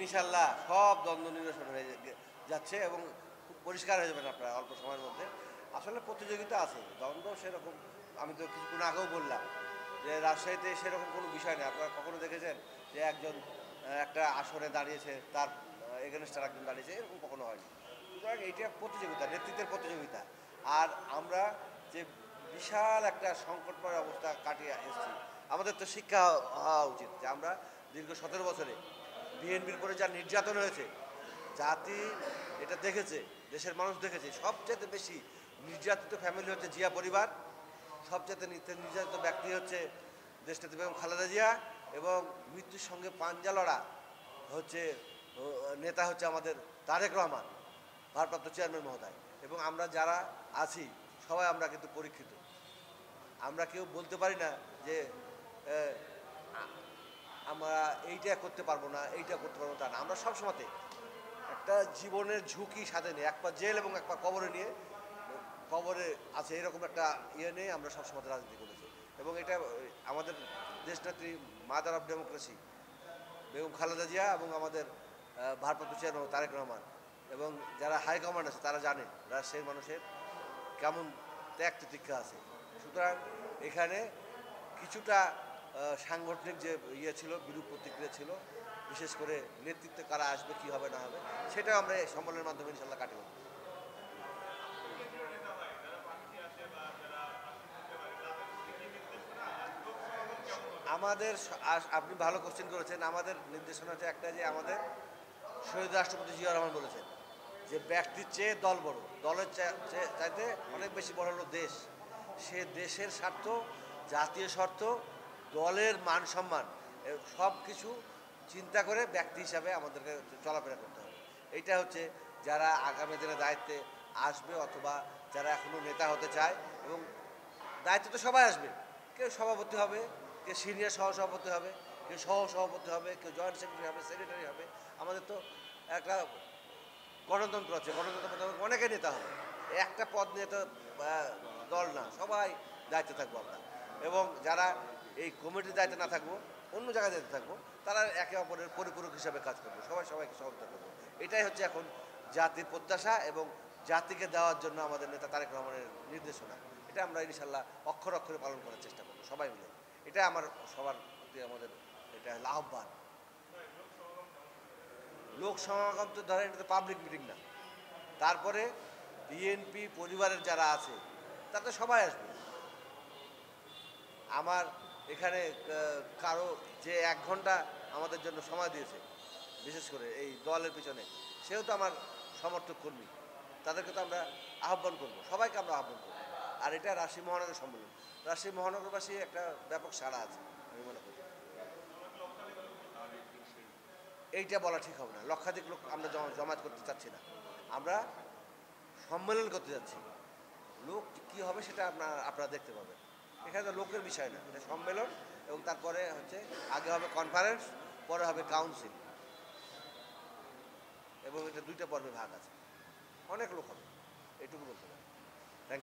ইনশাল্লাহ সব দ্বন্দ্ব নিরসন হয়ে যাচ্ছে এবং খুব পরিষ্কার হয়ে যাবেন আপনারা অল্প সময়ের মধ্যে। আসলে প্রতিযোগিতা আছে, দ্বন্দ্ব সেরকম আমি তো কিছুক্ষণ আগেও বললাম যে রাজশাহীতে সেরকম কোনো বিষয় নেই। আপনারা কখনো দেখেছেন যে একজন একটা আসনে দাঁড়িয়েছে, তার এগেনস্ট আর একজন দাঁড়িয়েছে, এরকম কখনো হয়নি। সুতরাং এইটা প্রতিযোগিতা, নেতৃত্বের প্রতিযোগিতা। আর আমরা যে বিশাল একটা সংকটময় অবস্থা কাটিয়ে এসেছি, আমাদের তো শিক্ষা হওয়া উচিত যে আমরা দীর্ঘ 17 বছরে বিএনপির উপরে যা নির্যাতন হয়েছে, জাতি এটা দেখেছে, দেশের মানুষ দেখেছে। সবচেয়ে বেশি নির্যাতিত ফ্যামিলি হচ্ছে জিয়া পরিবার, সবচেয়ে নির্যাতিত ব্যক্তি হচ্ছে দেশনেত্রী বেগম খালেদা জিয়া, এবং মৃত্যুর সঙ্গে পাঞ্জা লড়া হচ্ছে নেতা হচ্ছে আমাদের তারেক রহমান, ভারপ্রাপ্ত চেয়ারম্যান মহোদয়। এবং আমরা যারা আছি সবাই আমরা কিন্তু পরীক্ষিত। আমরা কেউ বলতে পারি না যে আমরা এইটা করতে পারবো না, এইটা করতে পারবো তা না। আমরা সবসময়তে একটা জীবনের ঝুঁকি সাথে নিয়ে, এক পা জেল এবং এক পা কবরে নিয়ে, কবরে আছে এরকম একটা ইয়ে নিয়ে আমরা সবসময় রাজনীতি করেছি। এবং এটা আমাদের দেশনেত্রী mother of democracy Begum Khaleda Zia এবং আমাদের ভারপ্রাপ্ত চেয়ারম্যান তারেক রহমান এবং যারা হাইকমান্ড আছে তারা জানে রাজশাহীর মানুষের কেমন ত্যাগ তিতিক্ষা আছে। সুতরাং এখানে কিছুটা সাংগঠনিক যে ইয়ে ছিল, বিরূপ প্রতিক্রিয়া ছিল, বিশেষ করে নেতৃত্বে কারা আসবে, কী হবে না হবে, সেটাও আমরা এই সম্মেলনের মাধ্যমে ইনশাল্লাহ কাটিয়ে দেব। আমাদের আপনি ভালো কোশ্চেন করেছেন। আমাদের নির্দেশনা হচ্ছে একটা, যে আমাদের শহীদ রাষ্ট্রপতি জিয়া রহমান বলেছেন যে ব্যক্তির চেয়ে দল বড়, দলের চাইতে অনেক বেশি বড় হলো দেশ। সে দেশের স্বার্থ, জাতীয় স্বার্থ, দলের মান সম্মান সব কিছু চিন্তা করে ব্যক্তি হিসাবে আমাদেরকে চলাফেরা করতে হবে। এইটা হচ্ছে যারা আগামী দিনে দায়িত্বে আসবে অথবা যারা এখনও নেতা হতে চায়, এবং দায়িত্ব তো সবাই আসবে, কেউ সভাপতি হবে, কেউ সিনিয়র সহসভাপতি হবে, কেউ সহসভাপতি হবে, কেউ জয়েন্ট সেক্রেটারি হবে, সেক্রেটারি হবে। আমাদের তো একটা গণতন্ত্র আছে, গণতন্ত্র মোতাবেক অনেকে নেতা হবে। একটা পদ নিয়ে তো দল না, সবাই দায়িত্বে থাকবো আমরা। এবং যারা এই কমিটির দায়িত্বে না থাকবো, অন্য জায়গায় দায়িত্বে থাকবো, তারা একে অপরের পরিপূরক হিসাবে কাজ করবো, সবাই সবাইকে সহযোগিতা করবো। এটাই হচ্ছে এখন জাতির প্রত্যাশা এবং জাতিকে দেওয়ার জন্য আমাদের নেতা তারেক রহমানের নির্দেশনা। এটা আমরা ইনশাল্লাহ অক্ষর অক্ষরে পালন করার চেষ্টা করবো সবাই মিলে। এটা আমার সবার প্রতি আমাদের এটা আহ্বান। লোক সমাগম তো ধরেন, এটা তো পাবলিক মিটিং না। তারপরে বিএনপি পরিবারের যারা আছে তাতে সবাই আসবে। আমার এখানে কারো যে 1 ঘন্টা আমাদের জন্য সময় দিয়েছে, বিশেষ করে এই দলের পিছনে, সেও তো আমার সমর্থক কর্মী। তাদেরকে তো আমরা আহ্বান করব, সবাইকে আমরা আহ্বান করব। আর এটা রাজশাহী মহানগর সম্মেলন, রাজশাহী মহানগরবাসী একটা ব্যাপক সাড়া আছে আমি মনে করি। এইটা বলা ঠিক হবে না। লক্ষাধিক লোক আমরা জমায়েত করতে চাচ্ছি না, আমরা সম্মেলন করতে যাচ্ছি। লোক কী হবে সেটা আপনারা দেখতে পাবেন। এখানে তো লোকের বিষয় না, এটা সম্মেলন। এবং তারপরে হচ্ছে আগে হবে কনফারেন্স, পরে হবে কাউন্সিল, এবং এটা 2টা পর্বে ভাগ আছে। অনেক লোক হবে, এইটুকু বলতে হবে।